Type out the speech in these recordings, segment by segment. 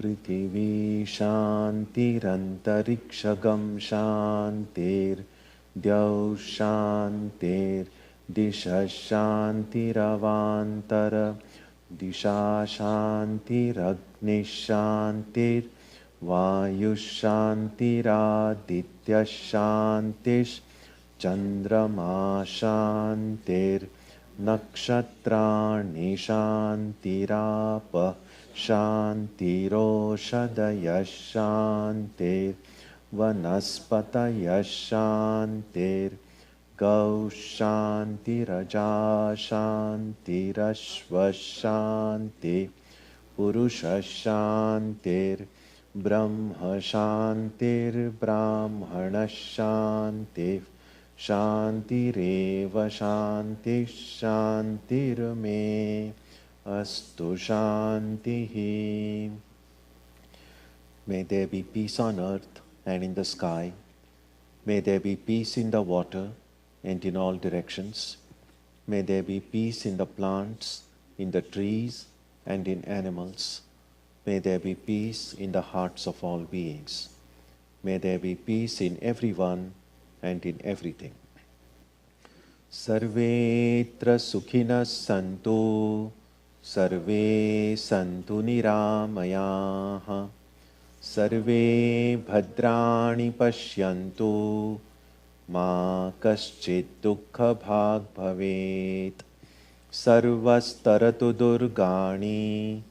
Prithvi Shantirantarikshagam Shantir Dyav Shantir Disha Shantiravantara Disha Shantiragni Shantir Vayu Shantiraditya Shantish Chandrama Shantir Nakshatrani Shantirapa Shantiroshadaya Shantir Vanaspataya Shantir Gau Shantiraja Shantirashva Shanti Purusha Shantir Brahma Shantir Brahmana Shantir Shantireva Shanti Shantirme Astu Shantihi. May there be peace on earth and in the sky. May there be peace in the water and in all directions. May there be peace in the plants, in the trees, and in animals. May there be peace in the hearts of all beings. May there be peace in everyone and in everything. Sarvetra Sukhinas Santu Sarve Santu Niramayaha Sarve Bhadrani Pashyantu Ma Kaschid Dukkha Bhag Bhavet Sarvastaratu Durgani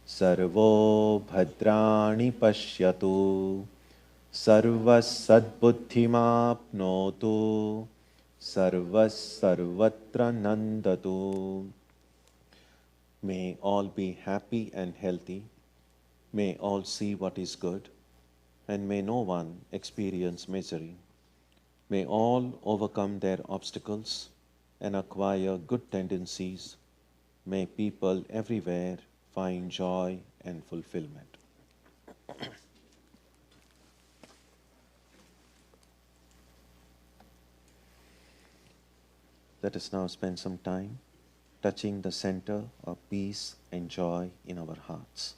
Sarvo Bhadrani Pashyatu Sarvas Sadbuddhimapnotu Sarvas Sarvatra Nandatu. May all be happy and healthy. May all see what is good. And may no one experience misery. May all overcome their obstacles and acquire good tendencies. May people everywhere find joy and fulfillment. Let us now spend some time touching the center of peace and joy in our hearts.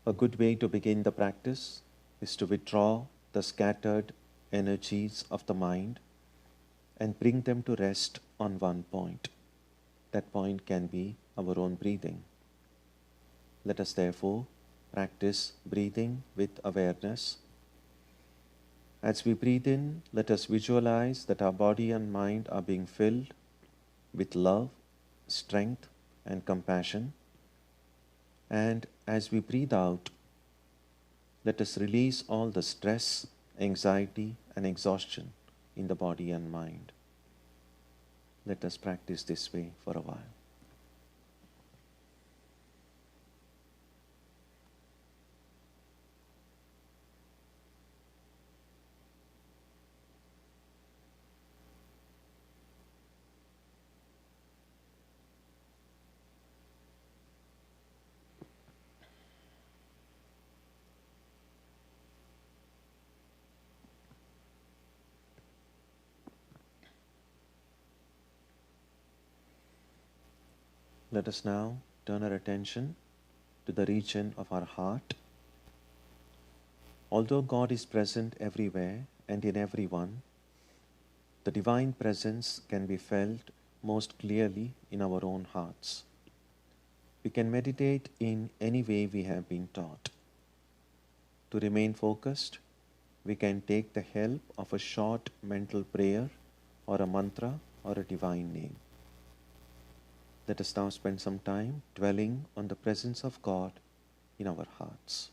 A good way to begin the practice is to withdraw the scattered energies of the mind and bring them to rest on one point. That point can be our own breathing. Let us therefore practice breathing with awareness. As we breathe in, let us visualize that our body and mind are being filled with love, strength, and compassion. And as we breathe out, let us release all the stress, anxiety, and exhaustion in the body and mind. Let us practice this way for a while. Let us now turn our attention to the region of our heart. Although God is present everywhere and in everyone, the divine presence can be felt most clearly in our own hearts. We can meditate in any way we have been taught. To remain focused, we can take the help of a short mental prayer or a mantra or a divine name. Let us now spend some time dwelling on the presence of God in our hearts.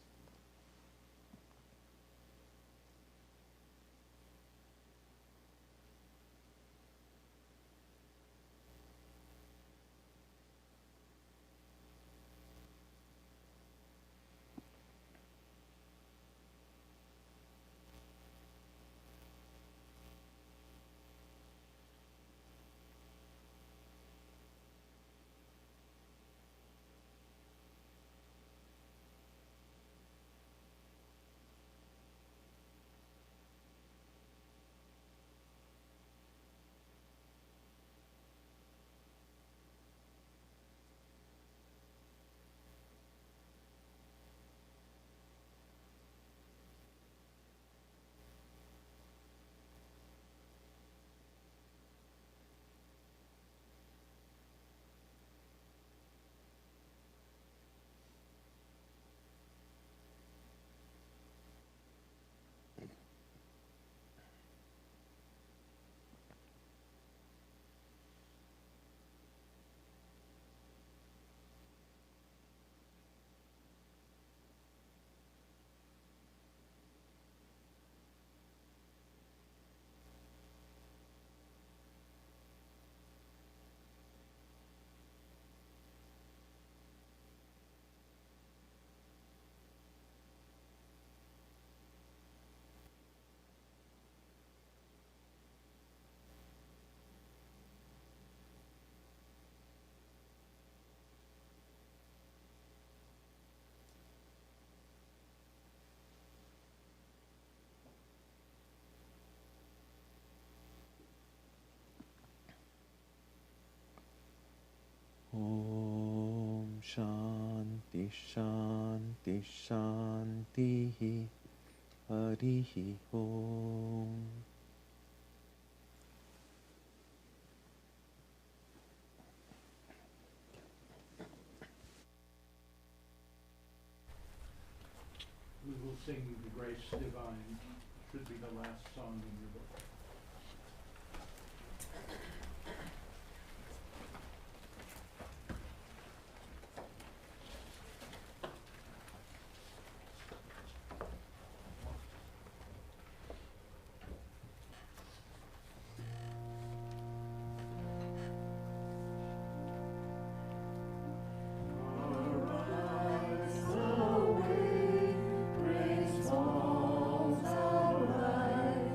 Shanti Shanti Shanti Harihi Om. We will sing the Grace Divine. Should be the last song in your book. Falls out light.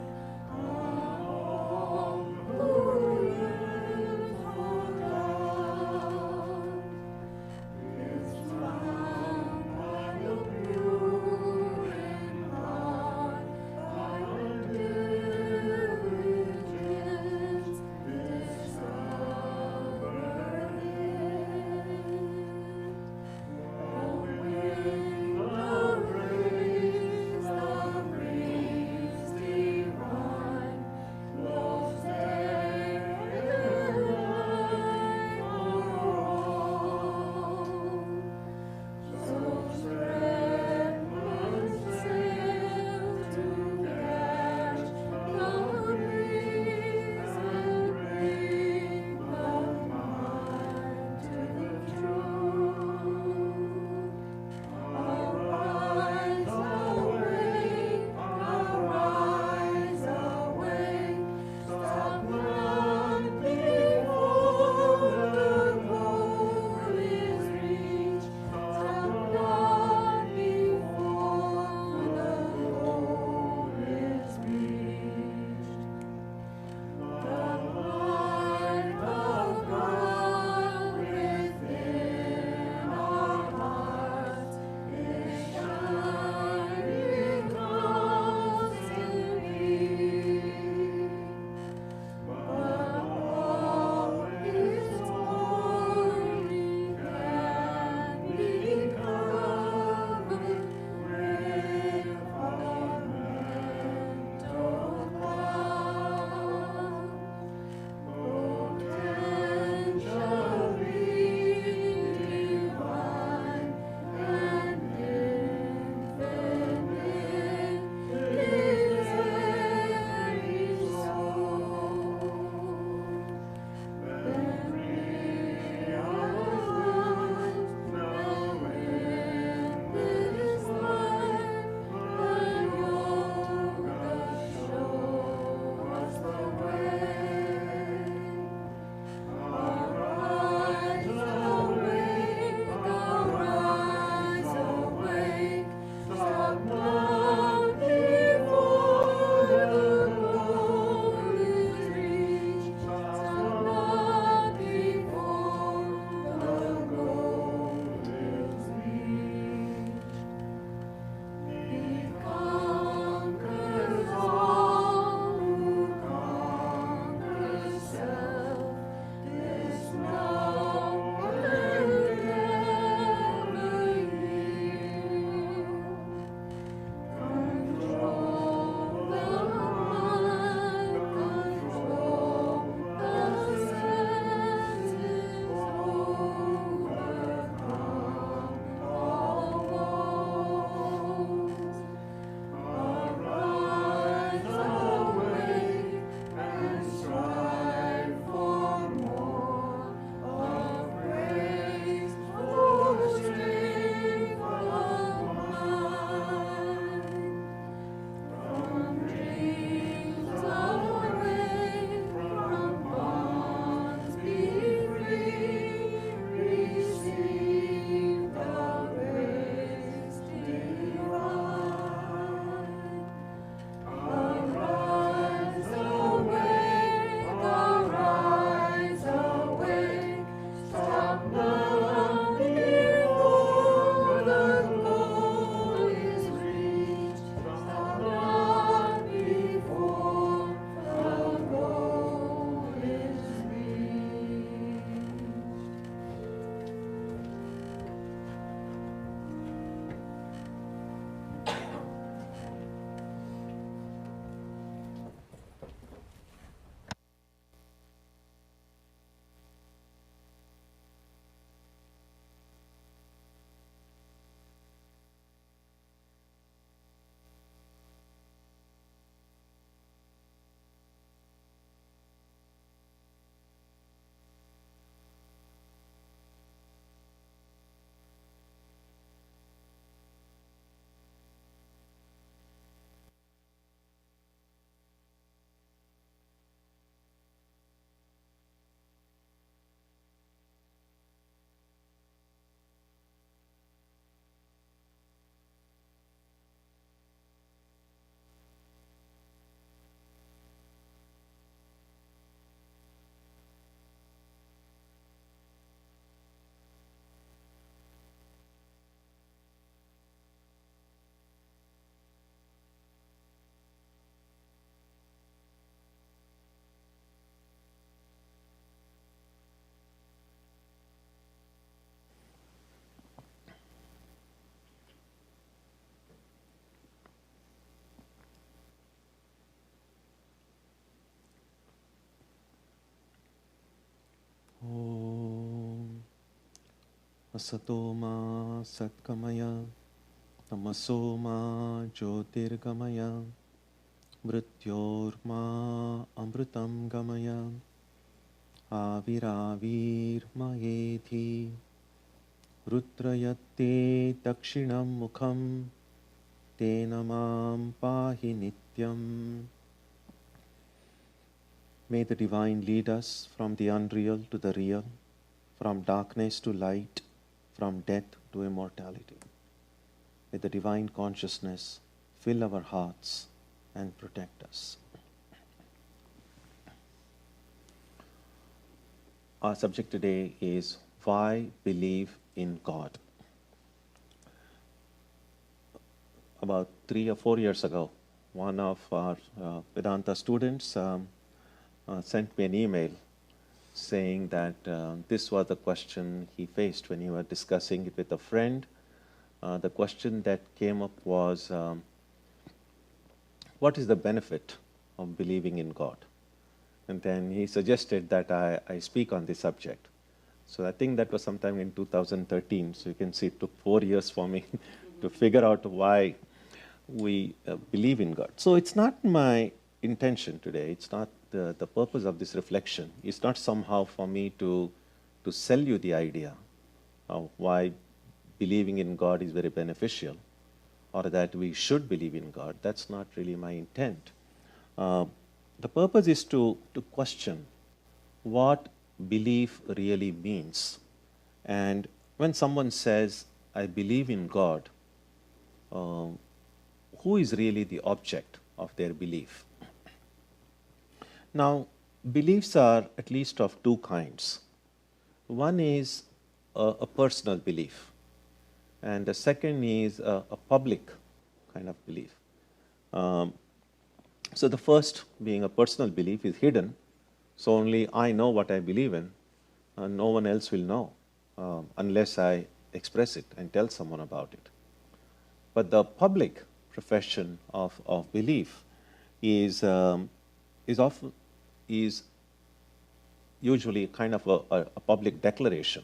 Asatoma Satkamaya Tamasoma Jyotirgamaya Mrityorma Amritam Gamaya Aviravir Mayedhi Rudrayatte Dakshinam Mukham Tenamam Pahi Nityam. May the Divine lead us from the unreal to the real, from darkness to light, from death to immortality. May the Divine Consciousness fill our hearts and protect us. Our subject today is why believe in God. About 3 or 4 years ago, one of our Vedanta students sent me an email saying that this was the question he faced when he was discussing it with a friend. The question that came up was, what is the benefit of believing in God? And then he suggested that I speak on this subject. So I think that was sometime in 2013. So you can see it took 4 years for me to figure out why we believe in God. So it's not my intention today. It's not the purpose of this reflection. It's not somehow for me to sell you the idea of why believing in God is very beneficial or that we should believe in God. That's not really my intent. The purpose is to question what belief really means. And when someone says, I believe in God, who is really the object of their belief? Now, beliefs are at least of two kinds. One is a personal belief, and the second is a public kind of belief. So the first, being a personal belief, is hidden. So only I know what I believe in, and no one else will know unless I express it and tell someone about it. But the public profession of belief is usually kind of a public declaration.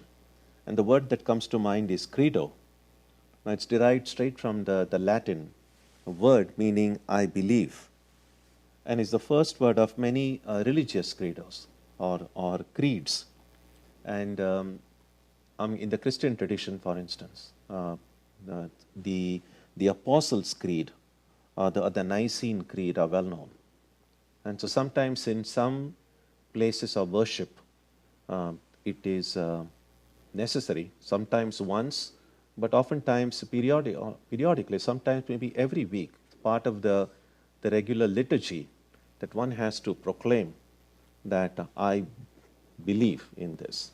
And the word that comes to mind is credo. Now it's derived straight from the Latin word meaning I believe, and is the first word of many religious credos or creeds. And in the Christian tradition, for instance, the Apostles' Creed or the Nicene Creed are well known. And so sometimes in some places of worship, it is necessary, sometimes once, but oftentimes periodically, sometimes maybe every week, part of the regular liturgy, that one has to proclaim that I believe in this.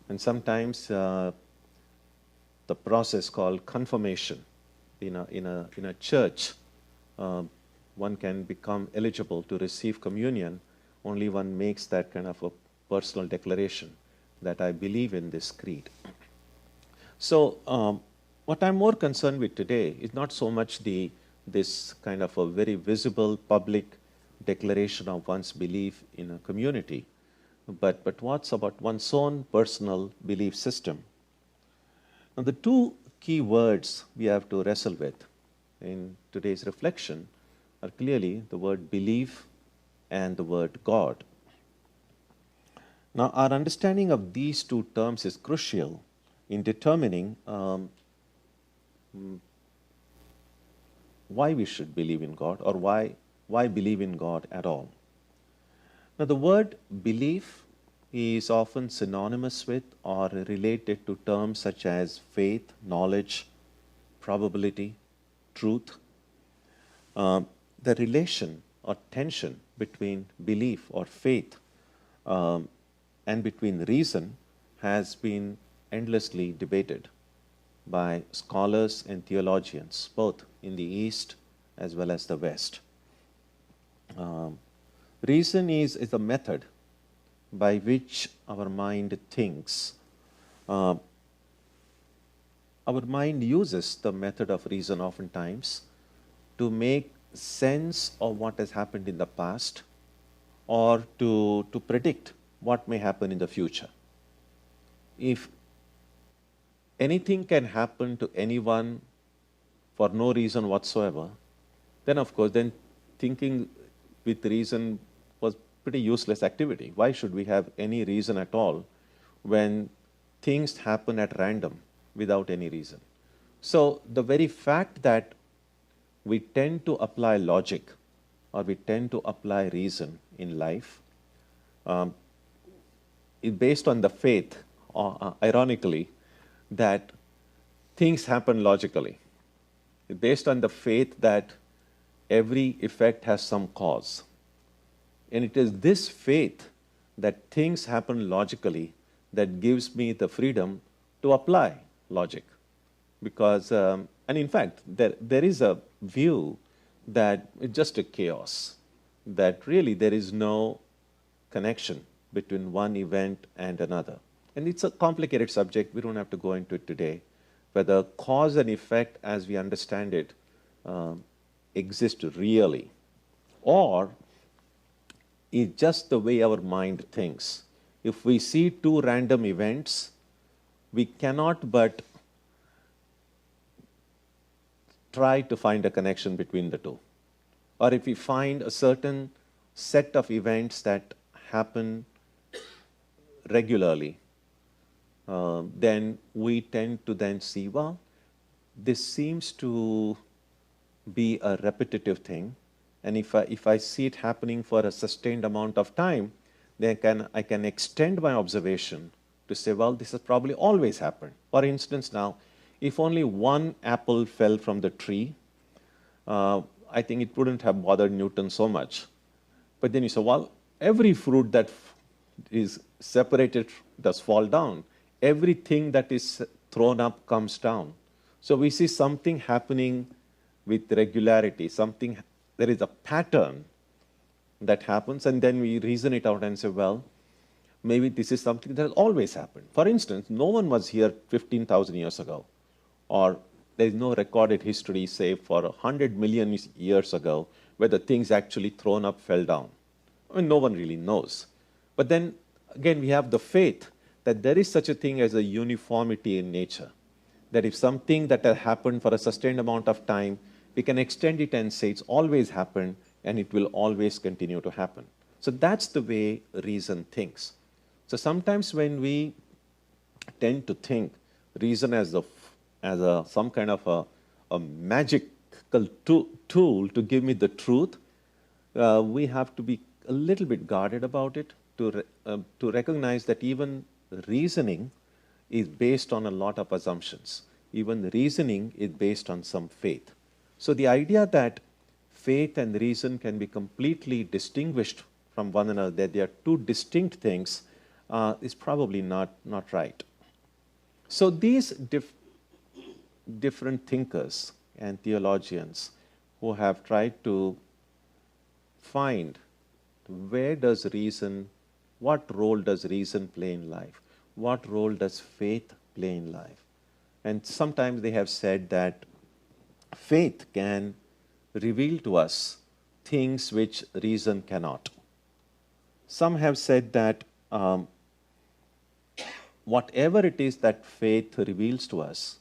And sometimes the process called confirmation in a church, one can become eligible to receive communion only one makes that kind of a personal declaration that I believe in this creed. So what I'm more concerned with today is not so much this kind of a very visible public declaration of one's belief in a community, but what's about one's own personal belief system. Now the two key words we have to wrestle with in today's reflection are clearly the word belief and the word God. Now our understanding of these two terms is crucial in determining why we should believe in God, or why believe in God at all. Now the word belief is often synonymous with or related to terms such as faith, knowledge, probability, truth. The relation or tension between belief or faith and between reason has been endlessly debated by scholars and theologians, both in the East as well as the West. Reason is a method by which our mind thinks. Our mind uses the method of reason oftentimes to make sense of what has happened in the past or to predict what may happen in the future. If anything can happen to anyone for no reason whatsoever, then of course, then thinking with reason was pretty useless activity. Why should we have any reason at all when things happen at random without any reason? So the very fact that we tend to apply logic or we tend to apply reason in life is based on the faith, ironically, that things happen logically. It's based on the faith that every effect has some cause. And it is this faith that things happen logically that gives me the freedom to apply logic. Because, and in fact, there is a view that it's just a chaos, that really there is no connection between one event and another. And it's a complicated subject, we don't have to go into it today, whether cause and effect as we understand it exist really, or is just the way our mind thinks. If we see two random events, we cannot but try to find a connection between the two. Or if we find a certain set of events that happen regularly, then we tend to then see, well, this seems to be a repetitive thing, and if I see it happening for a sustained amount of time, then I can extend my observation to say, well, this has probably always happened. For instance, now, if only one apple fell from the tree, I think it wouldn't have bothered Newton so much. But then you say, well, every fruit that is separated does fall down. Everything that is thrown up comes down. So we see something happening with regularity, there is a pattern that happens, and then we reason it out and say, well, maybe this is something that has always happened. For instance, no one was here 15,000 years ago, or there is no recorded history, say, for 100 million years ago, where the things actually thrown up fell down. I mean, no one really knows. But then, again, we have the faith that there is such a thing as a uniformity in nature, that if something that has happened for a sustained amount of time, we can extend it and say it's always happened, and it will always continue to happen. So that's the way reason thinks. So sometimes when we tend to think reason as some kind of a magical tool to give me the truth, we have to be a little bit guarded about it, to recognize that even reasoning is based on a lot of assumptions. Even reasoning is based on some faith. So the idea that faith and reason can be completely distinguished from one another, that they are two distinct things, is probably not right. So these different thinkers and theologians who have tried to find what role does reason play in life? What role does faith play in life? And sometimes they have said that faith can reveal to us things which reason cannot. Some have said that whatever it is that faith reveals to us,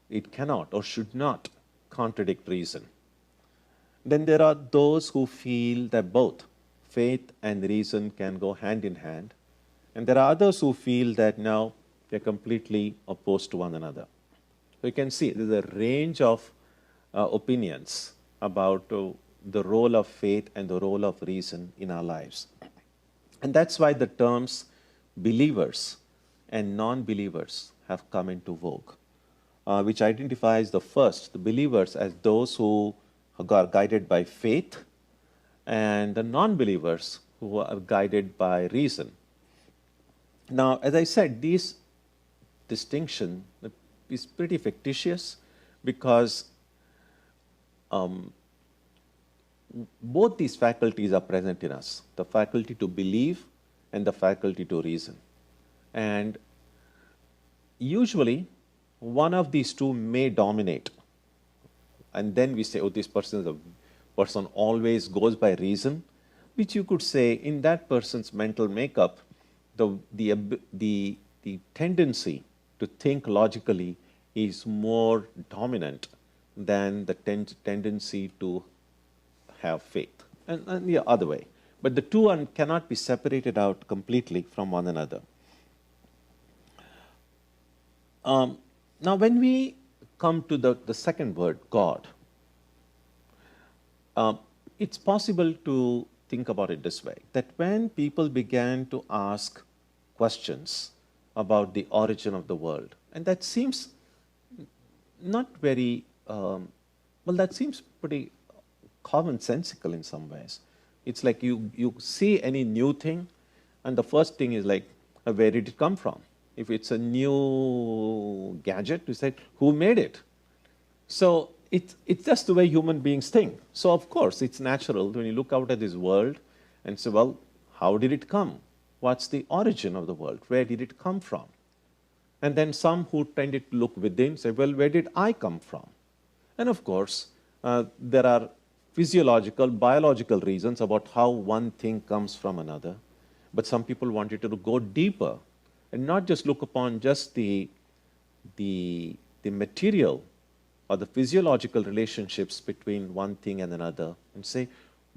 it cannot or should not contradict reason. Then there are those who feel that both faith and reason can go hand in hand. And there are others who feel that now they're completely opposed to one another. So you can see there's a range of opinions about the role of faith and the role of reason in our lives. And that's why the terms believers and non-believers have come into vogue, which identifies the believers as those who are guided by faith, and the non-believers who are guided by reason. Now, as I said, this distinction is pretty fictitious because both these faculties are present in us, the faculty to believe and the faculty to reason. And usually, one of these two may dominate. And then we say, oh, this person always goes by reason, which you could say in that person's mental makeup, the tendency to think logically is more dominant than the tendency to have faith, and the other way. But the two cannot be separated out completely from one another. Now, when we come to the second word, God, it's possible to think about it this way, that when people began to ask questions about the origin of the world, and that seems not very, that seems pretty commonsensical in some ways. It's like you see any new thing, and the first thing is like, where did it come from? If it's a new gadget, you say, who made it? So it's just the way human beings think. So of course, it's natural when you look out at this world and say, well, how did it come? What's the origin of the world? Where did it come from? And then some who tended to look within say, well, where did I come from? And of course, there are physiological, biological reasons about how one thing comes from another. But some people wanted to go deeper and not just look upon just the material or the physiological relationships between one thing and another, and say,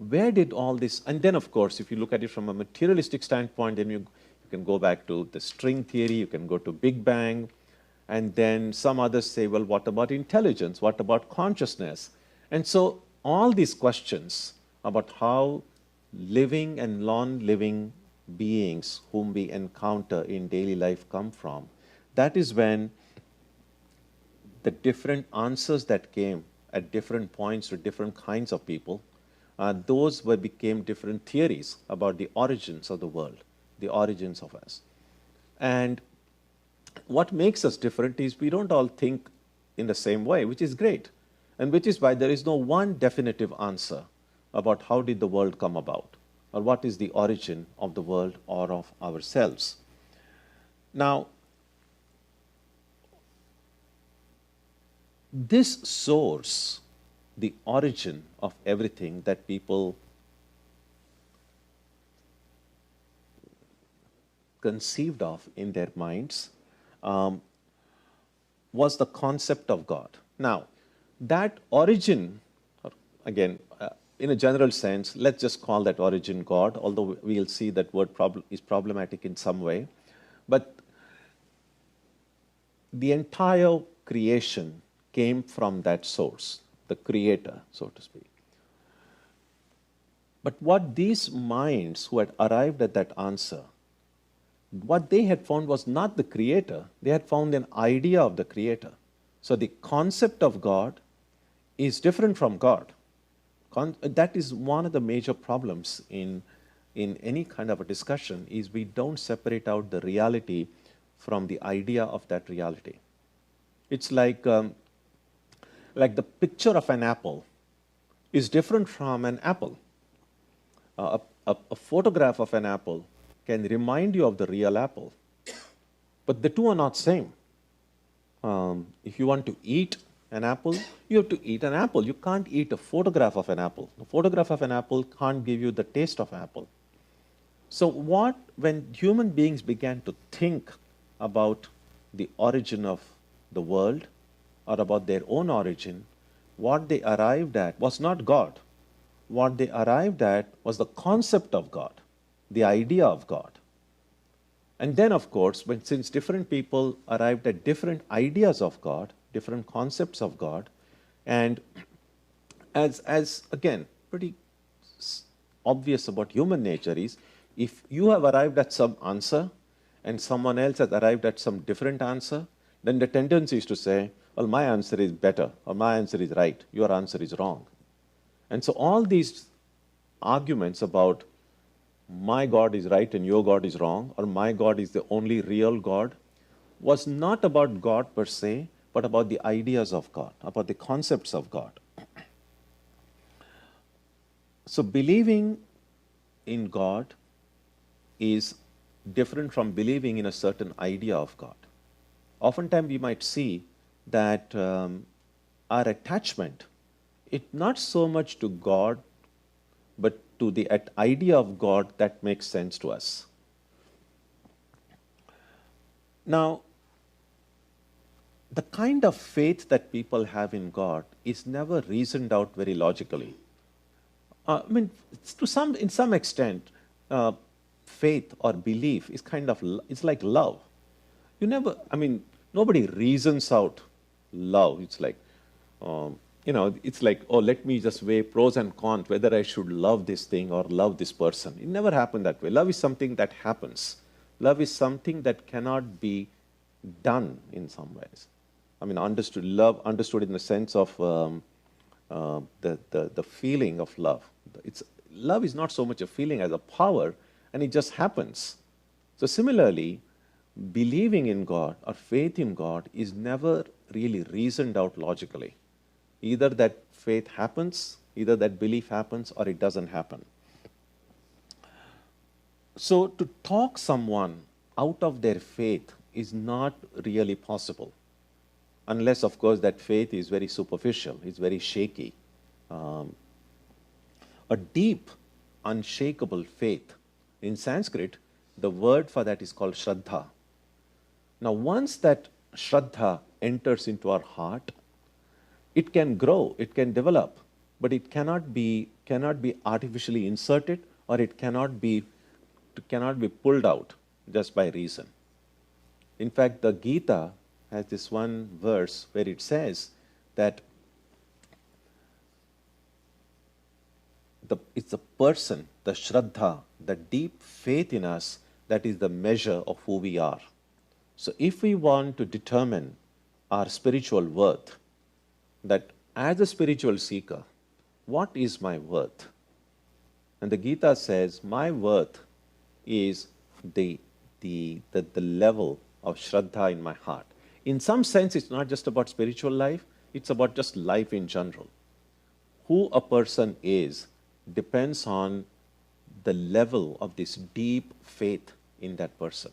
where did all this, and then of course, if you look at it from a materialistic standpoint, then you can go back to the string theory, you can go to Big Bang, and then some others say, well, what about intelligence? What about consciousness? And so all these questions about how living and non-living beings whom we encounter in daily life come from, that is when the different answers that came at different points to different kinds of people, those became different theories about the origins of the world, the origins of us. And what makes us different is we don't all think in the same way, which is great, and which is why there is no one definitive answer about how did the world come about, or what is the origin of the world or of ourselves. Now, this source, the origin of everything that people conceived of in their minds, was the concept of God. Now, that origin, again, in a general sense, let's just call that origin God, although we'll see that word is problematic in some way. But the entire creation came from that source, the creator, so to speak. But what these minds who had arrived at that answer, what they had found was not the creator, they had found an idea of the creator. So the concept of God is different from God. That is one of the major problems in any kind of a discussion, is we don't separate out the reality from the idea of that reality. It's like the picture of an apple is different from an apple. A photograph of an apple can remind you of the real apple, but the two are not same. If you want to eat an apple, you have to eat an apple. You can't eat a photograph of an apple. A photograph of an apple can't give you the taste of apple. So when human beings began to think about the origin of the world, or about their own origin, what they arrived at was not God. What they arrived at was the concept of God, the idea of God. And then, of course, since different people arrived at different ideas of God, different concepts of God, and as again, pretty obvious about human nature is, if you have arrived at some answer and someone else has arrived at some different answer, then the tendency is to say, well, my answer is better, or my answer is right, your answer is wrong. And so all these arguments about my God is right and your God is wrong, or my God is the only real God, was not about God per se, but about the ideas of God, about the concepts of God. So believing in God is different from believing in a certain idea of God. Oftentimes we might see that our attachment, it's not so much to God, but to the idea of God that makes sense to us. Now, the kind of faith that people have in God is never reasoned out very logically. I mean, in some extent, faith or belief is kind of, it's like love. Nobody reasons out love. It's like, it's like, oh, let me just weigh pros and cons, whether I should love this thing or love this person. It never happened that way. Love is something that happens. Love is something that cannot be done in some ways. Love understood in the sense of the feeling of love. Love is not so much a feeling as a power, and it just happens. So similarly, believing in God or faith in God is never really reasoned out logically. Either that faith happens, either that belief happens, or it doesn't happen. So to talk someone out of their faith is not really possible, unless, of course, that faith is very superficial, it's very shaky. A deep, unshakable faith. In Sanskrit, the word for that is called Shraddha. Now, once that Shraddha enters into our heart, it can grow, it can develop, but it cannot be artificially inserted, or it cannot be pulled out just by reason. In fact, the Gita has this one verse where it says that it's the person, the Shraddha, the deep faith in us, that is the measure of who we are. So if we want to determine our spiritual worth, that as a spiritual seeker, what is my worth? And the Gita says, my worth is the level of Shraddha in my heart. In some sense, it's not just about spiritual life, it's about just life in general. Who a person is depends on the level of this deep faith in that person.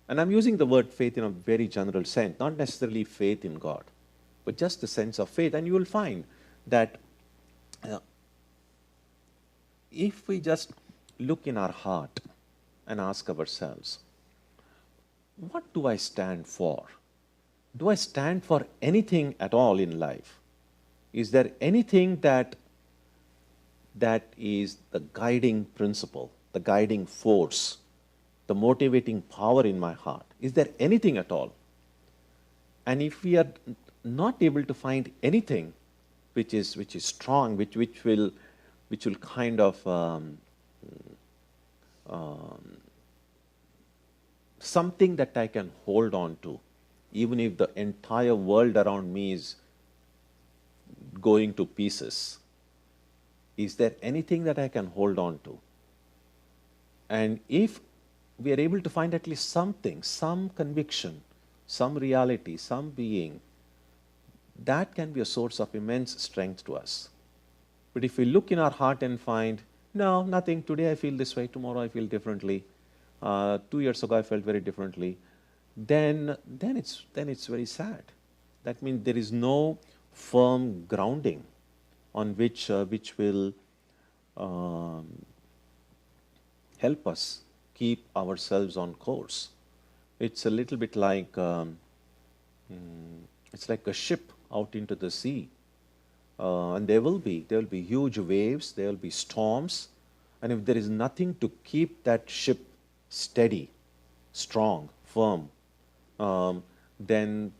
And I'm using the word faith in a very general sense, not necessarily faith in God, but just the sense of faith. And you will find that if we just look in our heart and ask ourselves, what do I stand for? Do I stand for anything at all in life? Is there anything that is the guiding principle, the guiding force, the motivating power in my heart? Is there anything at all? And if we are not able to find anything which is strong, which will kind of something that I can hold on to, even if the entire world around me is going to pieces. Is there anything that I can hold on to? And if we are able to find at least something, some conviction, some reality, some being, that can be a source of immense strength to us. But if we look in our heart and find, no, nothing, today I feel this way, tomorrow I feel differently, 2 years ago I felt very differently, then it's very sad. That means there is no firm grounding on which will help us keep ourselves on course. It's a little bit like it's like a ship out into the sea, and there will be huge waves, there will be storms, and if there is nothing to keep that ship steady, strong, firm, then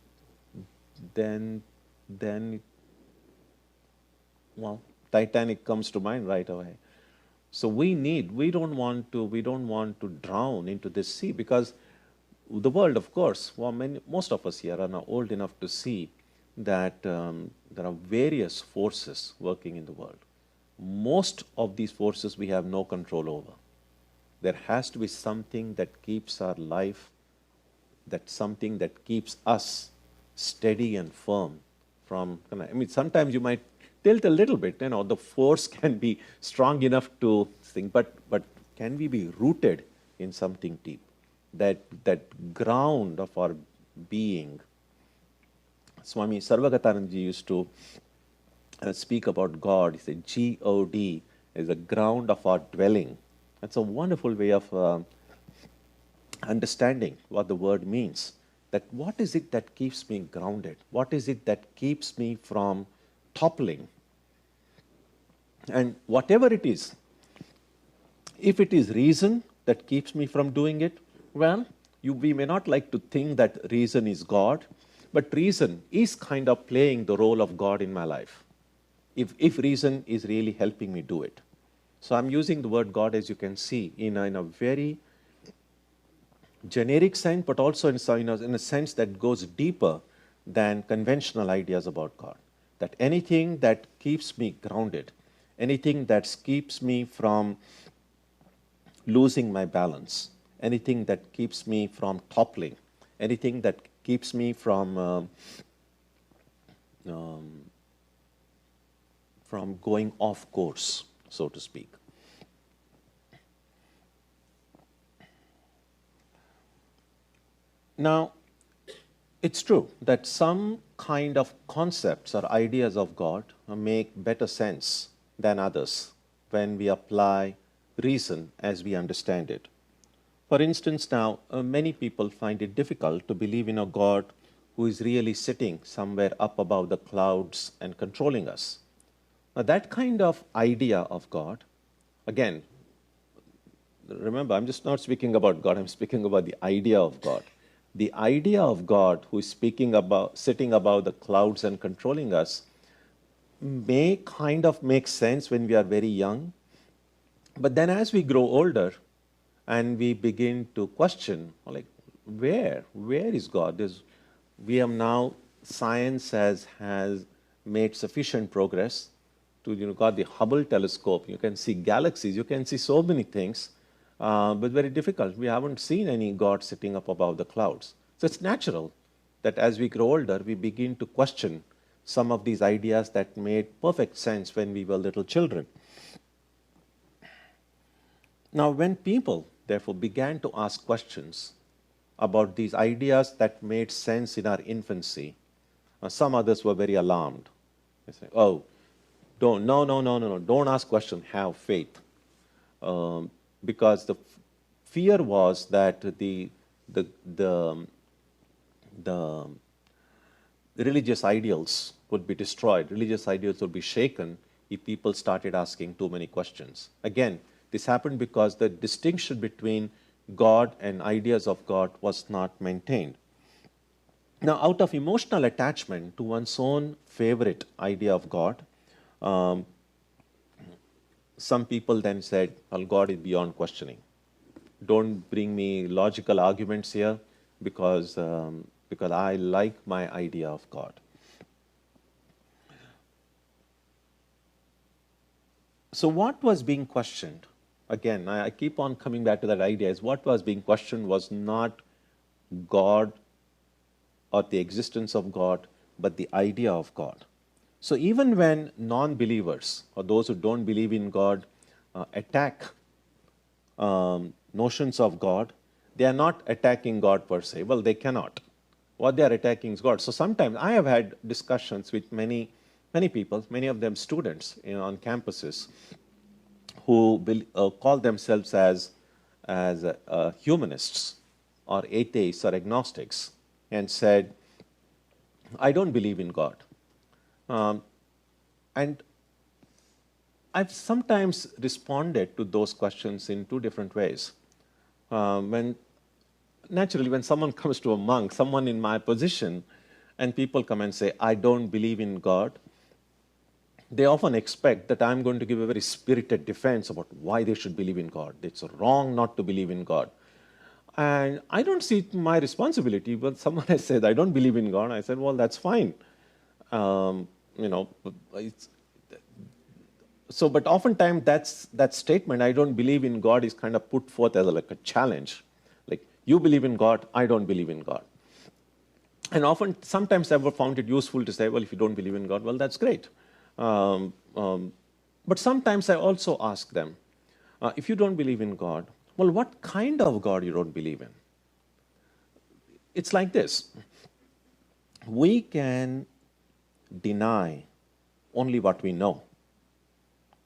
well, Titanic comes to mind right away. So we don't want to drown into this sea, because the world, of course, most of us here are now old enough to see that there are various forces working in the world. Most of these forces we have no control over. There has to be something that keeps our life, something that keeps us steady and firm from, sometimes you might tilt a little bit, the force can be strong enough to think, but can we be rooted in something deep? That ground of our being. Swami Sarvagatananji used to speak about God. He said, G-O-D is the ground of our dwelling. That's a wonderful way of understanding what the word means. that what is it that keeps me grounded? What is it that keeps me from toppling? And whatever it is, if it is reason that keeps me from doing it, well, we may not like to think that reason is God, but reason is kind of playing the role of God in my life, if reason is really helping me do it. So I'm using the word God, as you can see, in a very generic sense, but also in a sense that goes deeper than conventional ideas about God. That anything that keeps me grounded, anything that keeps me from losing my balance, anything that keeps me from toppling, anything that keeps me from going off course, so to speak. Now, it's true that some kind of concepts or ideas of God make better sense than others when we apply reason as we understand it. For instance, now, many people find it difficult to believe in a God who is really sitting somewhere up above the clouds and controlling us. Now, that kind of idea of God, again, remember, I'm just not speaking about God, I'm speaking about the idea of God. The idea of God who is sitting above the clouds and controlling us may kind of make sense when we are very young. But then as we grow older and we begin to question, like, where is God? We have now, science has made sufficient progress to, got the Hubble telescope. You can see galaxies, you can see so many things. But very difficult. We haven't seen any God sitting up above the clouds. So it's natural that as we grow older, we begin to question some of these ideas that made perfect sense when we were little children. Now, when people, therefore, began to ask questions about these ideas that made sense in our infancy, some others were very alarmed. They say, oh, don't ask questions, have faith. Because the fear was that the religious ideals would be destroyed, religious ideals would be shaken if people started asking too many questions. Again, this happened because the distinction between God and ideas of God was not maintained. Now, out of emotional attachment to one's own favorite idea of God, some people then said, well, God is beyond questioning. Don't bring me logical arguments here because I like my idea of God. So what was being questioned? Again, I keep on coming back to that idea, is what was being questioned was not God or the existence of God, but the idea of God. So even when non-believers or those who don't believe in God attack notions of God, they are not attacking God per se. Well, they cannot. What they are attacking is God. So sometimes I have had discussions with many people, many of them students on campuses, who will call themselves as humanists or atheists or agnostics, and said, I don't believe in God. And I've sometimes responded to those questions in two different ways. Naturally, when someone comes to a monk, someone in my position, and people come and say, I don't believe in God, they often expect that I'm going to give a very spirited defense about why they should believe in God. It's wrong not to believe in God. And I don't see it my responsibility, but someone has said, I don't believe in God. I said, well, that's fine. But oftentimes that statement, I don't believe in God, is kind of put forth as like a challenge. Like, you believe in God, I don't believe in God. And sometimes I've found it useful to say, well, if you don't believe in God, well, that's great. But sometimes I also ask them, if you don't believe in God, well, what kind of God you don't believe in? It's like this. We can deny only what we know.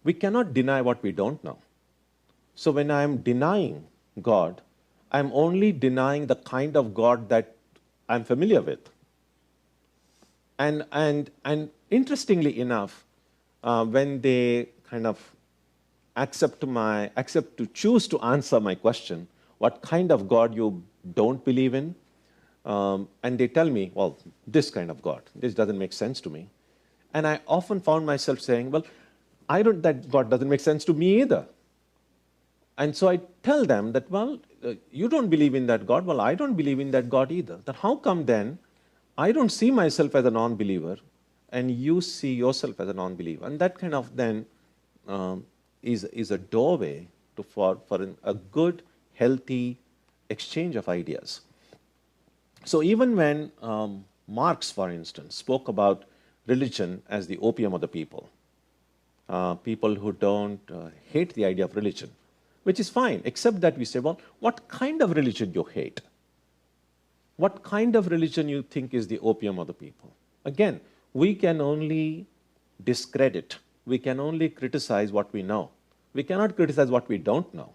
We cannot deny what we don't know. So when I'm denying God, I'm only denying the kind of God that I'm familiar with. And interestingly enough, when they kind of accept to choose to answer my question, what kind of God you don't believe in, and they tell me, well, this kind of God, this doesn't make sense to me. And I often found myself saying, well, that God doesn't make sense to me either. And so I tell them that, well, you don't believe in that God. Well, I don't believe in that God either. Then how come then I don't see myself as a non-believer and you see yourself as a non-believer? And that kind of then is a doorway for a good, healthy exchange of ideas. So even when Marx, for instance, spoke about religion as the opium of the people, people who don't hate the idea of religion, which is fine, except that we say, well, what kind of religion you hate? What kind of religion you think is the opium of the people? Again, we can only discredit, we can only criticize what we know. We cannot criticize what we don't know.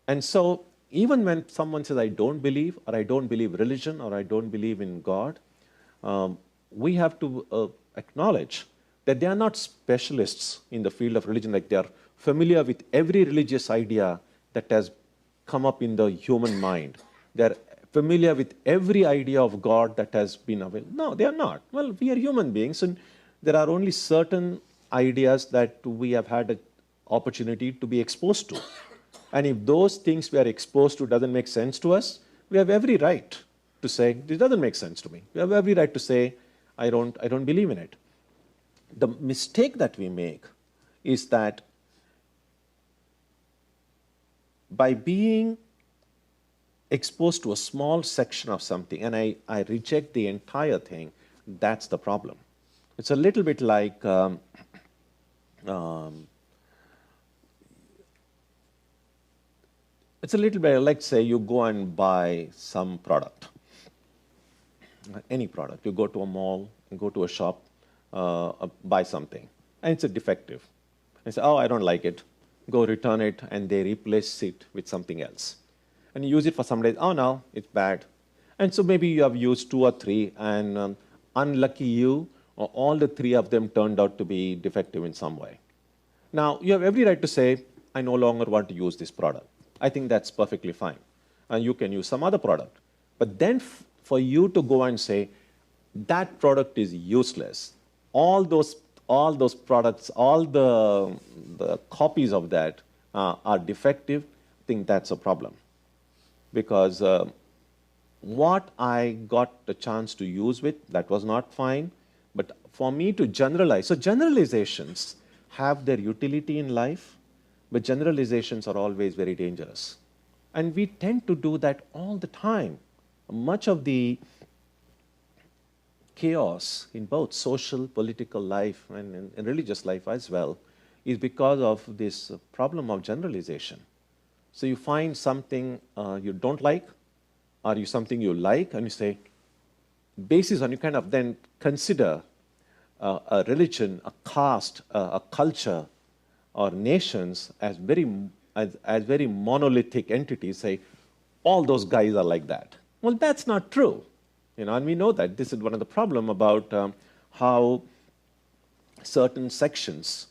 And so, even when someone says, I don't believe, or I don't believe religion, or I don't believe in God, we have to acknowledge that they are not specialists in the field of religion, like they are familiar with every religious idea that has come up in the human mind. They are familiar with every idea of God that has been available. No, they are not. Well, we are human beings, and there are only certain ideas that we have had an opportunity to be exposed to. And if those things we are exposed to doesn't make sense to us, we have every right to say, this doesn't make sense to me. We have every right to say, I don't believe in it. The mistake that we make is that by being exposed to a small section of something, and I reject the entire thing, that's the problem. It's a little bit like it's a little bit like, say, you go and buy some product, any product. You go to a mall, you go to a shop, buy something, and it's a defective. And say, oh, I don't like it. Go return it, and they replace it with something else. And you use it for some days. Oh, no, it's bad. And so maybe you have used 2 or 3, and unlucky you, or all the 3 of them turned out to be defective in some way. Now, you have every right to say, I no longer want to use this product. I think that's perfectly fine. And you can use some other product. But then for you to go and say, that product is useless, all those products, all the copies of that are defective, I think that's a problem. Because what I got the chance to use with, that was not fine. But for me to generalize, so generalizations have their utility in life, but generalizations are always very dangerous. And we tend to do that all the time. Much of the chaos in both social, political life, and in religious life as well, is because of this problem of generalization. So you find something you don't like, or something you like, and you say, basis on, you kind of then consider a religion, a caste, a culture, or nations as very monolithic entities. Say, all those guys are like that. Well, that's not true. And we know that this is one of the problem about how certain sections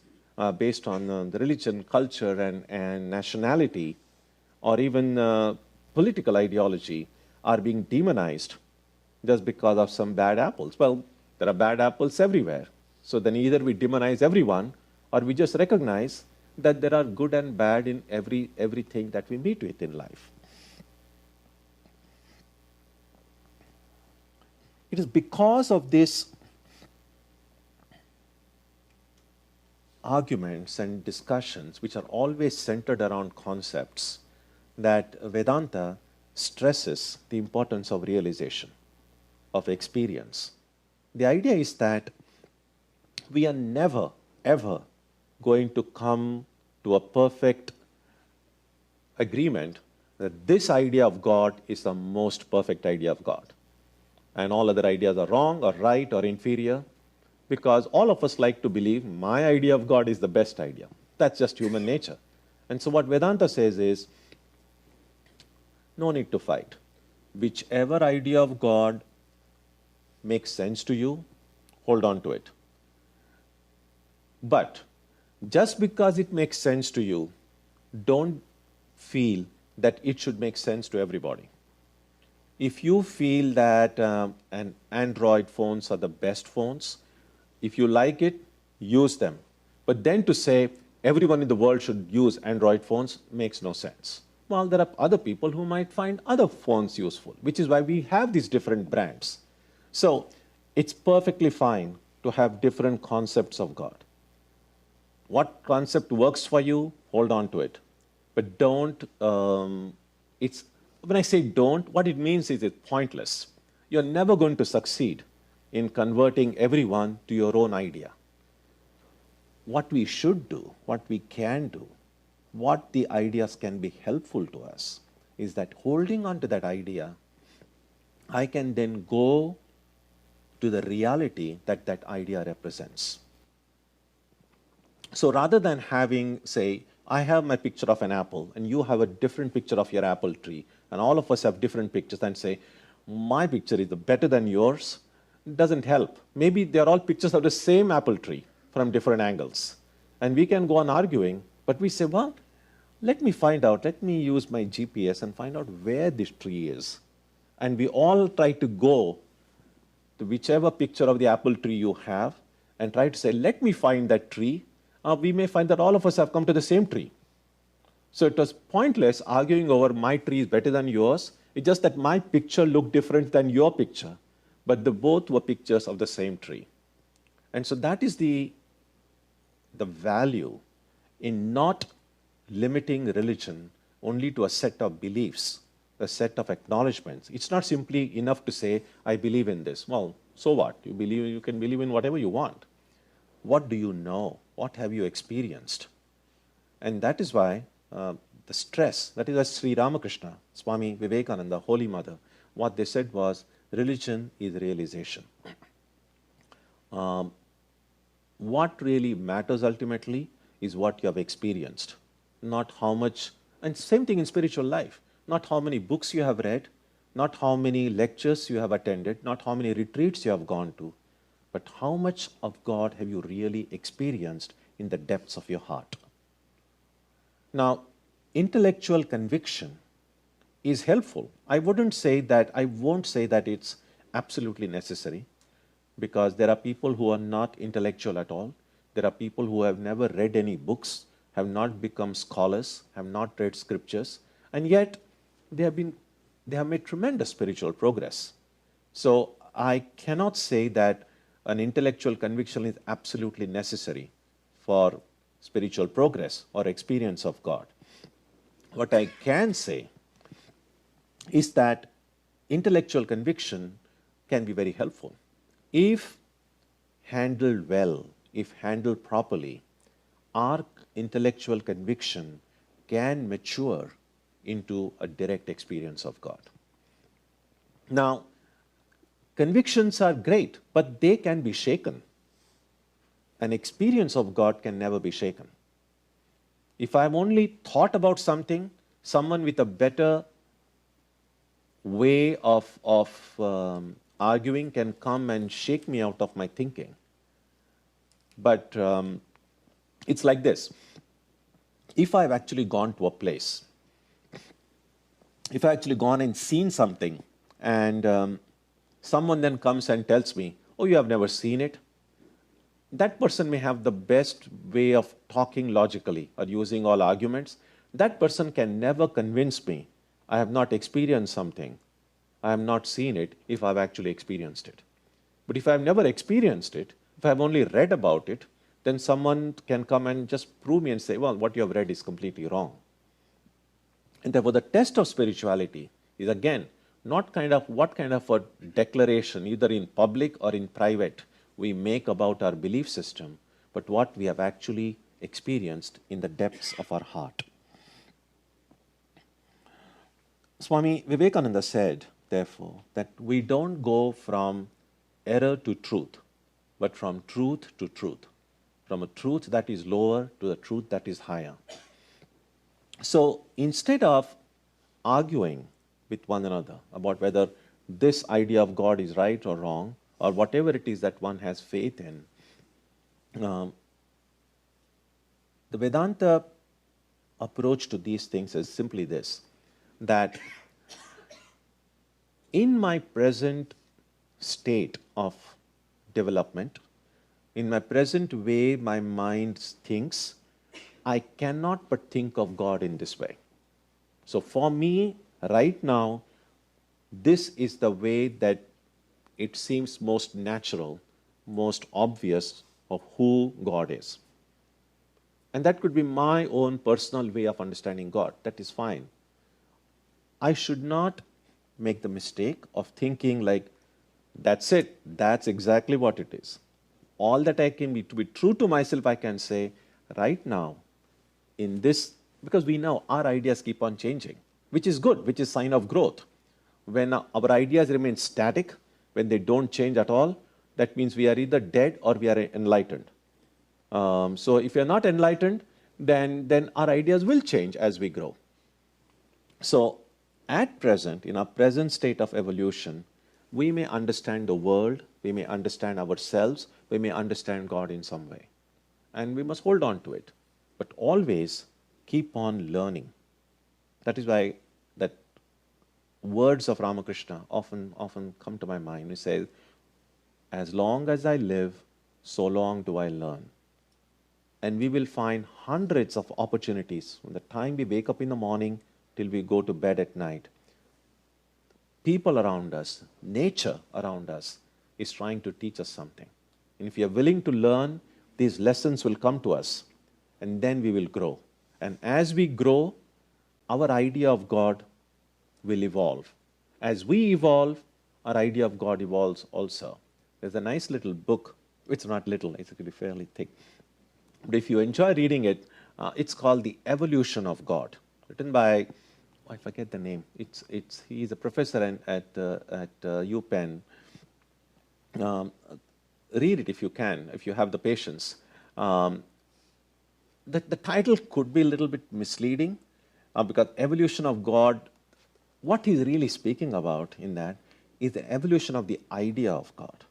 based on the religion, culture, and nationality, or even political ideology, are being demonized just because of some bad apples. Well, there are bad apples everywhere. So then either we demonize everyone, or we just recognize that there are good and bad in everything that we meet with in life. It is because of this arguments and discussions, which are always centered around concepts, that Vedanta stresses the importance of realization, of experience. The idea is that we are never, ever going to come to a perfect agreement that this idea of God is the most perfect idea of God, and all other ideas are wrong or right or inferior, because all of us like to believe my idea of God is the best idea. That's just human nature. And so what Vedanta says is, no need to fight. whichever idea of God makes sense to you, hold on to it. But just because it makes sense to you, don't feel that it should make sense to everybody. If you feel that an Android phones are the best phones, if you like it, use them. But then to say everyone in the world should use Android phones makes no sense. Well, there are other people who might find other phones useful, which is why we have these different brands. So it's perfectly fine to have different concepts of God. What concept works for you, hold on to it. But don't, when I say don't, what it means is it's pointless. You're never going to succeed in converting everyone to your own idea. What we should do, what we can do, what the ideas can be helpful to us, is that holding on to that idea, I can then go to the reality that that idea represents. So rather than having, say, I have my picture of an apple and you have a different picture of your apple tree, and all of us have different pictures, and say, my picture is better than yours, it doesn't help. Maybe they're all pictures of the same apple tree from different angles. And we can go on arguing, but we say, well, let me find out, let me use my GPS and find out where this tree is. And we all try to go to whichever picture of the apple tree you have and try to say, let me find that tree. We may find that all of us have come to the same tree. So it was pointless arguing over my tree is better than yours. It's just that my picture looked different than your picture, but both were pictures of the same tree. And so that is the value in not limiting religion only to a set of beliefs, a set of acknowledgements. It's not simply enough to say, I believe in this. Well, so what? You can believe in whatever you want. What do you know? What have you experienced? And that is why the stress, that is why Sri Ramakrishna, Swami Vivekananda, Holy Mother, what they said was, religion is realization. What really matters ultimately is what you have experienced, not how much, and same thing in spiritual life, not how many books you have read, not how many lectures you have attended, not how many retreats you have gone to, but how much of God have you really experienced in the depths of your heart. Now, intellectual conviction is helpful. I won't say that it's absolutely necessary, because there are people who are not intellectual at all. There are people who have never read any books, have not become scholars, have not read scriptures, and yet they have made tremendous spiritual progress. So I cannot say that an intellectual conviction is absolutely necessary for spiritual progress or experience of God. What I can say is that intellectual conviction can be very helpful. If handled well, if handled properly, our intellectual conviction can mature into a direct experience of God. Now, convictions are great, but they can be shaken. An experience of God can never be shaken. If I've only thought about something, someone with a better way of arguing can come and shake me out of my thinking. But it's like this. If I've actually gone to a place, if I've actually gone and seen something, and someone then comes and tells me, oh, you have never seen it, that person may have the best way of talking logically or using all arguments. That person can never convince me I have not experienced something, I have not seen it, if I've actually experienced it. But if I've never experienced it, if I've only read about it, then someone can come and just prove me and say, well, what you have read is completely wrong. And therefore, the test of spirituality is, again, not what kind of a declaration, either in public or in private, we make about our belief system, but what we have actually experienced in the depths of our heart. Swami Vivekananda said, therefore, that we don't go from error to truth, but from truth to truth, from a truth that is lower to a truth that is higher. So instead of arguing with one another about whether this idea of God is right or wrong, or whatever it is that one has faith in. The Vedanta approach to these things is simply this, that in my present state of development, in my present way my mind thinks, I cannot but think of God in this way. So for me, right now, this is the way that it seems most natural, most obvious of who God is. And that could be my own personal way of understanding God. That is fine. I should not make the mistake of thinking like, that's it, that's exactly what it is. All that I can be, to be true to myself, I can say, right now, in this, because we know our ideas keep on changing, which is good, which is sign of growth. When our ideas remain static, when they don't change at all, that means we are either dead or we are enlightened. So if we are not enlightened, then our ideas will change as we grow. So at present, in our present state of evolution, we may understand the world, we may understand ourselves, we may understand God in some way. And we must hold on to it. But always keep on learning. That is why that words of Ramakrishna often come to my mind. He says, as long as I live, so long do I learn. And we will find hundreds of opportunities from the time we wake up in the morning till we go to bed at night. People around us, nature around us is trying to teach us something. And if we are willing to learn, these lessons will come to us, and then we will grow. And as we grow, our idea of God will evolve. As we evolve, our idea of God evolves also. There's a nice little book. It's not little, it's going to be fairly thick. But if you enjoy reading it, it's called The Evolution of God, written by, I forget the name. He's a professor at UPenn. Read it if you can, if you have the patience. The title could be a little bit misleading because evolution of God, what he's really speaking about in that is the evolution of the idea of God.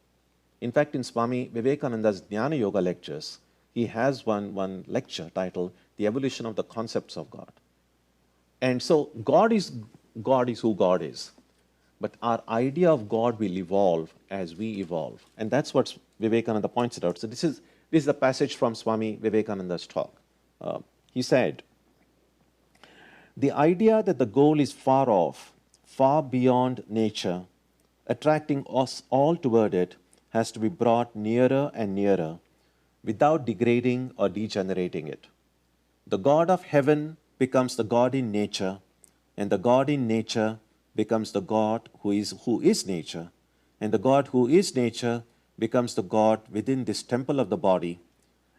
In fact, in Swami Vivekananda's Jnana Yoga lectures, he has one lecture titled The Evolution of the Concepts of God. And so God is who God is. But our idea of God will evolve as we evolve. And that's what Vivekananda points out. So this is a passage from Swami Vivekananda's talk. He said, the idea that the goal is far off, far beyond nature, attracting us all toward it, has to be brought nearer and nearer without degrading or degenerating it. The God of heaven becomes the God in nature, and the God in nature becomes the God who is nature, and the God who is nature becomes the God within this temple of the body,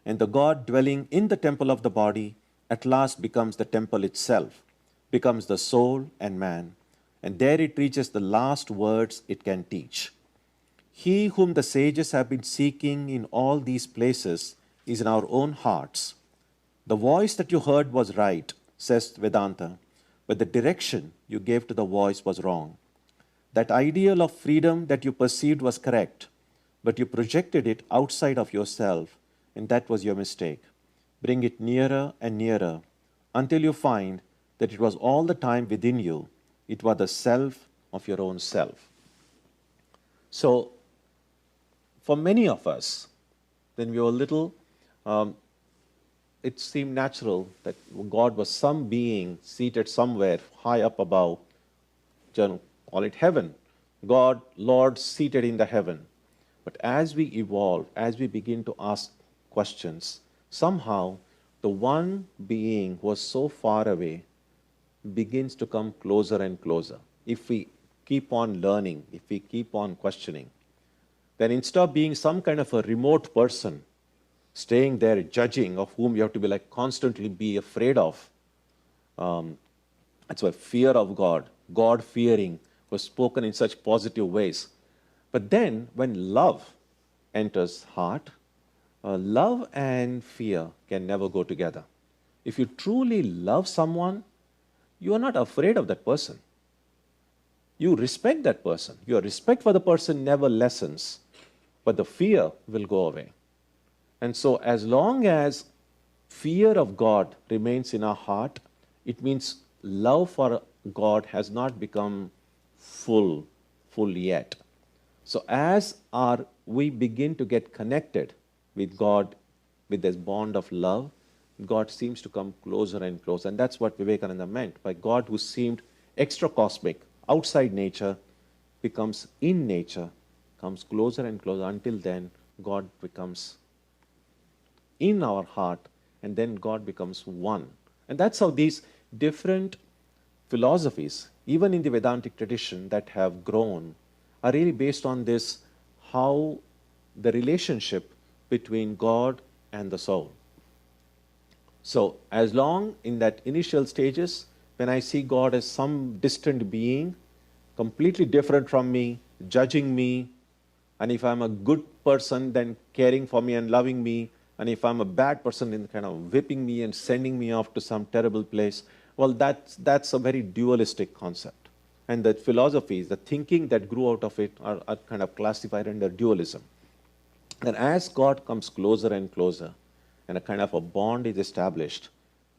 and the God dwelling in the temple of the body at last becomes the temple itself, becomes the soul and man, and there it reaches the last words it can teach. He whom the sages have been seeking in all these places is in our own hearts. The voice that you heard was right, says Vedanta, but the direction you gave to the voice was wrong. That ideal of freedom that you perceived was correct, but you projected it outside of yourself, and that was your mistake. Bring it nearer and nearer until you find that it was all the time within you. It was the self of your own self. So, for many of us, when we were little, it seemed natural that God was some being seated somewhere high up above, call it heaven. God, Lord, seated in the heaven. But as we evolve, as we begin to ask questions, somehow the one being who was so far away begins to come closer and closer. If we keep on learning, if we keep on questioning, then instead of being some kind of a remote person, staying there judging of whom you have to be like constantly be afraid of. That's why fear of God, God-fearing was spoken in such positive ways. But then when love enters heart, love and fear can never go together. If you truly love someone, you are not afraid of that person. you respect that person. Your respect for the person never lessens, but the fear will go away. And so, as long as fear of God remains in our heart, it means love for God has not become full yet. So, as we begin to get connected with God, with this bond of love, God seems to come closer and closer. And that's what Vivekananda meant by God, who seemed extra cosmic, outside nature, becomes in nature, comes closer and closer. Until then, God becomes in our heart, and then God becomes one. And that's how these different philosophies, even in the Vedantic tradition, that have grown, are really based on this, how the relationship between God and the soul. So, as long in that initial stages, when I see God as some distant being, completely different from me, judging me, and if I'm a good person, then caring for me and loving me, and if I'm a bad person, then kind of whipping me and sending me off to some terrible place, well, that's a very dualistic concept. And the philosophies, the thinking that grew out of it are kind of classified under dualism. And as God comes closer and closer, and a kind of a bond is established,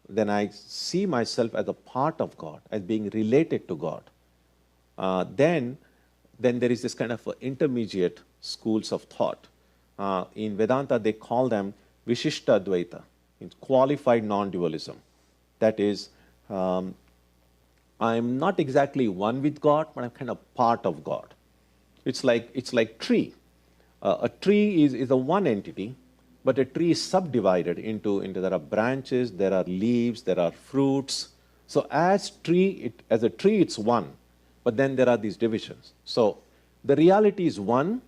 then I see myself as a part of God, as being related to God. Then there is this kind of intermediate schools of thought. In Vedanta, they call them Vishishta Advaita, it's qualified non-dualism. That is, I'm not exactly one with God, but I'm kind of part of God. It's like tree. A tree is a one entity, but a tree is subdivided into there are branches, there are leaves, there are fruits. So as a tree, it's one, but then there are these divisions. So the reality is one,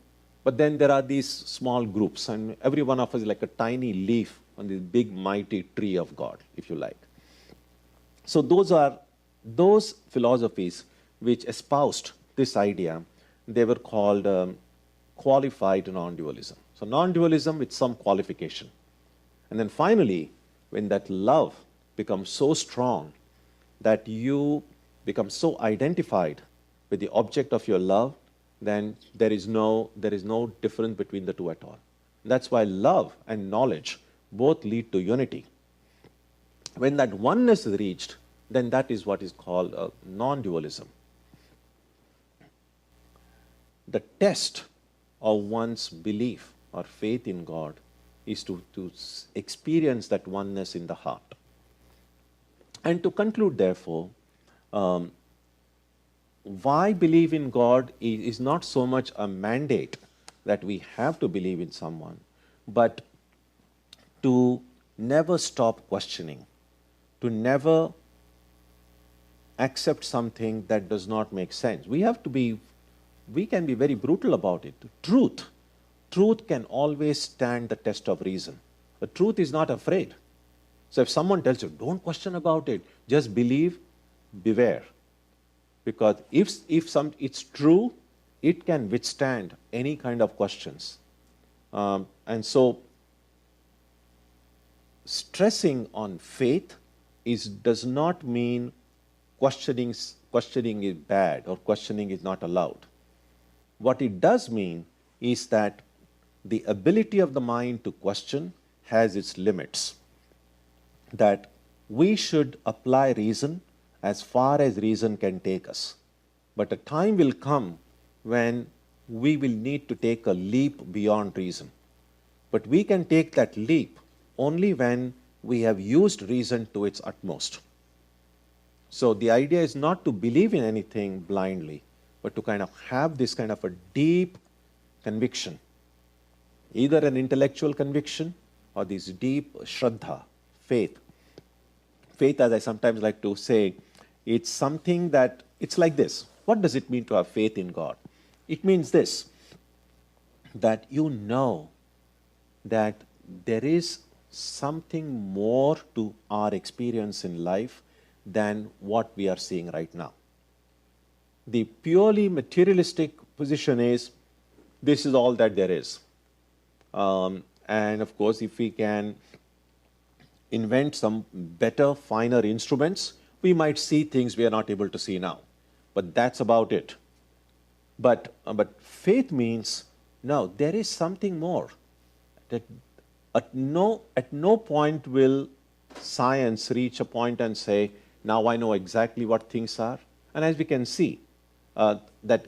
but then there are these small groups, and every one of us is like a tiny leaf on this big mighty tree of God, if you like. So those are those philosophies which espoused this idea. They were called qualified non-dualism. So non-dualism with some qualification. And then finally, when that love becomes so strong that you become so identified with the object of your love, then there is no difference between the two at all. That's why love and knowledge both lead to unity. When that oneness is reached, then that is what is called non-dualism. The test of one's belief or faith in God is to experience that oneness in the heart. And to conclude, therefore, why believe in God is not so much a mandate that we have to believe in someone, but to never stop questioning, to never accept something that does not make sense. We can be very brutal about it. Truth can always stand the test of reason. The truth is not afraid. So if someone tells you, don't question about it, just believe, beware. Because if it's true, it can withstand any kind of questions. And so stressing on faith does not mean questioning is bad or questioning is not allowed. What it does mean is that the ability of the mind to question has its limits. That we should apply reason as far as reason can take us. But a time will come when we will need to take a leap beyond reason. But we can take that leap only when we have used reason to its utmost. So the idea is not to believe in anything blindly, but to kind of have this kind of a deep conviction, either an intellectual conviction or this deep shraddha, faith. Faith, as I sometimes like to say, it's something that, it's like this. What does it mean to have faith in God? It means this, that you know that there is something more to our experience in life than what we are seeing right now. The purely materialistic position is, this is all that there is. And of course, if we can invent some better, finer instruments, we might see things we are not able to see now. but that's about it. But faith means, no, there is something more. That at no point will science reach a point and say, now I know exactly what things are. And as we can see, that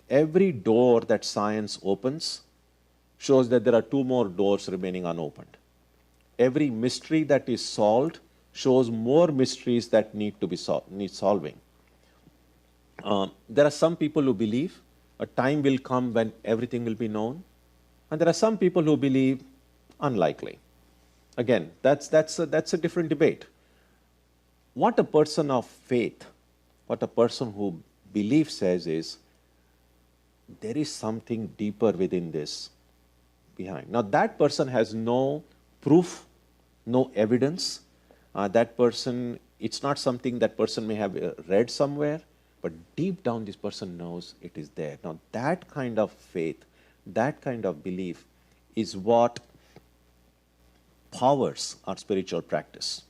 every door that science opens shows that there are two more doors remaining unopened. Every mystery that is solved shows more mysteries that need to be need solving. There are some people who believe a time will come when everything will be known, and there are some people who believe unlikely. Again, that's a different debate. What a person of faith, what a person who believes says is, there is something deeper within this behind. Now that person has no proof, no evidence. That person, it's not something that person may have read somewhere, but deep down this person knows it is there. Now that kind of faith, that kind of belief is what powers our spiritual practice.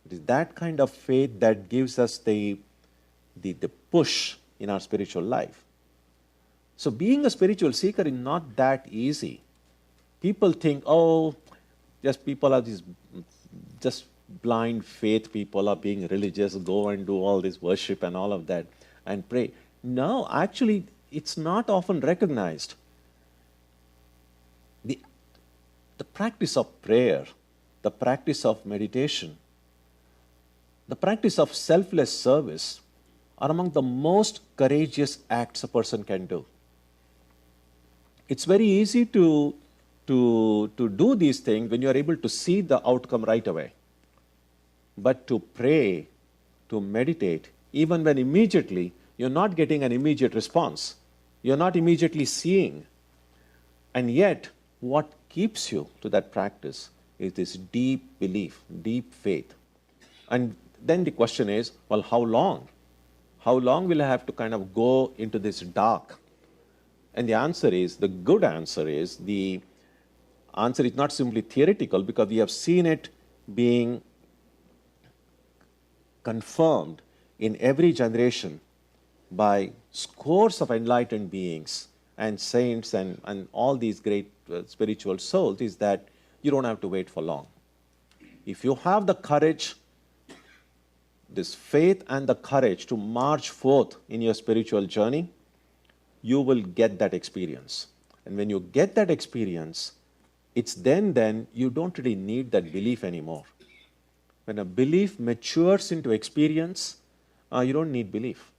It is that kind of faith that gives us the push in our spiritual life. So being a spiritual seeker is not that easy. People think, oh, just people are these just blind faith people are being religious, go and do all this worship and all of that and pray. No, actually, it's not often recognized. The practice of prayer, the practice of meditation, the practice of selfless service are among the most courageous acts a person can do. It's very easy to do these things when you are able to see the outcome right away. But to pray, to meditate, even when immediately you're not getting an immediate response, you're not immediately seeing, and yet what keeps you to that practice is this deep belief, deep faith. And then the question is, well, how long? How long will I have to kind of go into this dark? And the answer is, the good answer is, the answer is not simply theoretical, because we have seen it being confirmed in every generation by scores of enlightened beings and saints and all these great spiritual souls, is that you don't have to wait for long. If you have the courage, this faith and the courage to march forth in your spiritual journey, you will get that experience. And when you get that experience, it's then you don't really need that belief anymore. When a belief matures into experience, you don't need belief.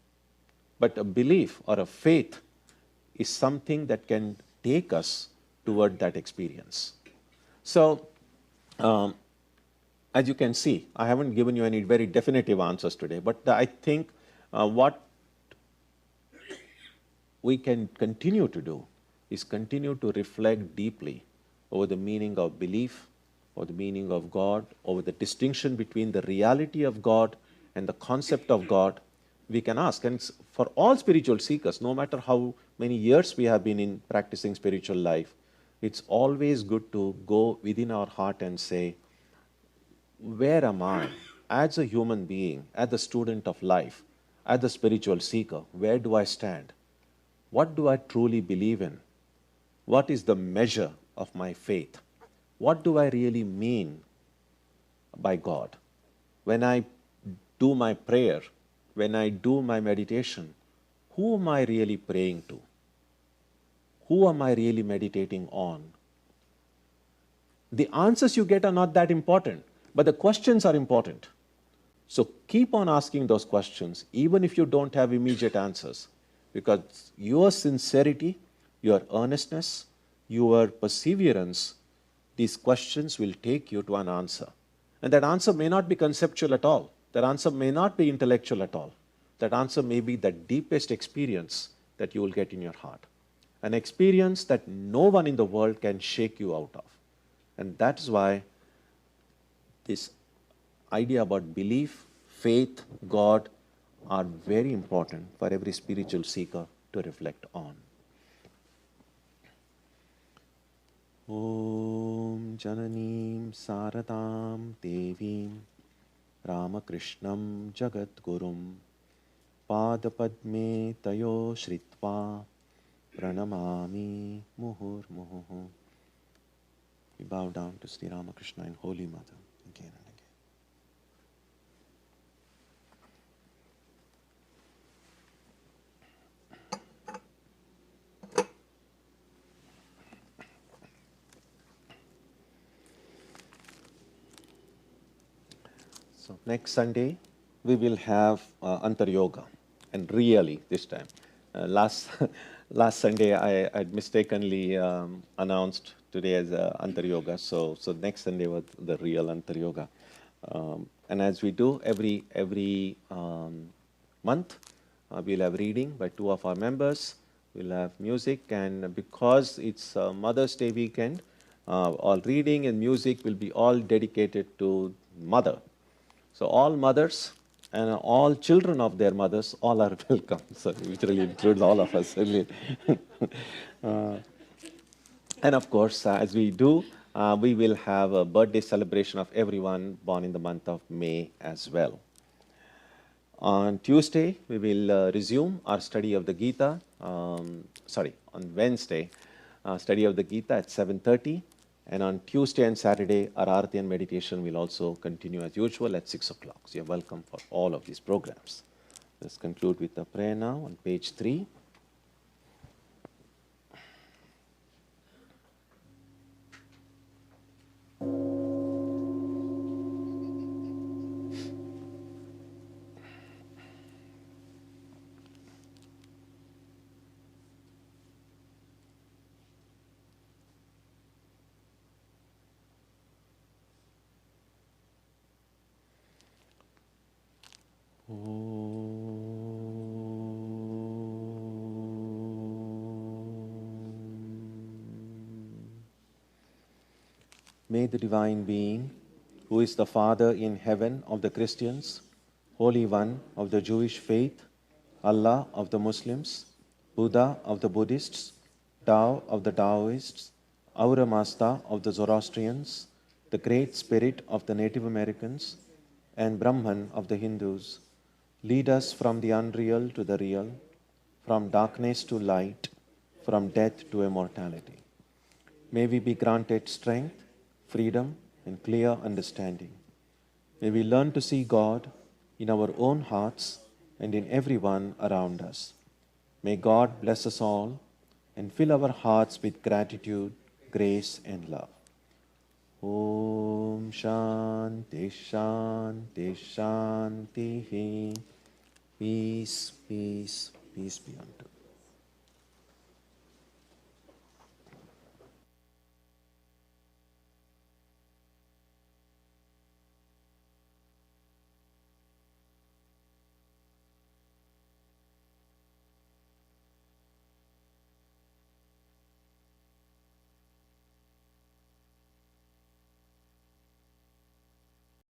But a belief or a faith is something that can take us toward that experience. So, as you can see, I haven't given you any very definitive answers today, but I think what we can continue to do is continue to reflect deeply over the meaning of belief, or the meaning of God, over the distinction between the reality of God and the concept of God. We can ask, and for all spiritual seekers, no matter how many years we have been in practicing spiritual life, it's always good to go within our heart and say, where am I as a human being, as a student of life, as a spiritual seeker? Where do I stand? What do I truly believe in? What is the measure of my faith? What do I really mean by God? When I do my prayer, when I do my meditation, who am I really praying to? Who am I really meditating on? The answers you get are not that important, but the questions are important. So keep on asking those questions, even if you don't have immediate answers, because your sincerity, your earnestness, your perseverance, these questions will take you to an answer. And that answer may not be conceptual at all. That answer may not be intellectual at all. That answer may be the deepest experience that you will get in your heart. An experience that no one in the world can shake you out of. And that's why this idea about belief, faith, God are very important for every spiritual seeker to reflect on. Om Jananim Saradam Devim Ramakrishnam Jagadgurum Padapadme tayo shritva pranamami muhur muhu. We bow down to Sri Ramakrishna and Holy Mother again and again. So next Sunday we will have Antar Yoga, and really this time. Last last Sunday I mistakenly announced today as Antar Yoga, so next Sunday was the real Antar Yoga. And as we do every month, we'll have reading by two of our members. We'll have music, and because it's Mother's Day weekend, all reading and music will be all dedicated to Mother. So all mothers and all children of their mothers, all are welcome. So which really includes all of us. Really. And of course, as we do, we will have a birthday celebration of everyone born in the month of May as well. On Tuesday, we will resume our study of the Gita. On Wednesday, study of the Gita at 7:30. And on Tuesday and Saturday, our Arati and meditation will also continue as usual at 6 o'clock. So you're welcome for all of these programs. Let's conclude with a prayer now on page 3. May the Divine Being, who is the Father in heaven of the Christians, Holy One of the Jewish faith, Allah of the Muslims, Buddha of the Buddhists, Tao of the Taoists, Ahura Mazda of the Zoroastrians, the Great Spirit of the Native Americans, and Brahman of the Hindus, lead us from the unreal to the real, from darkness to light, from death to immortality. May we be granted strength, freedom, and clear understanding. May we learn to see God in our own hearts and in everyone around us. May God bless us all and fill our hearts with gratitude, grace, and love. Om Shanti Shanti Shanti. Peace, peace, peace be unto you.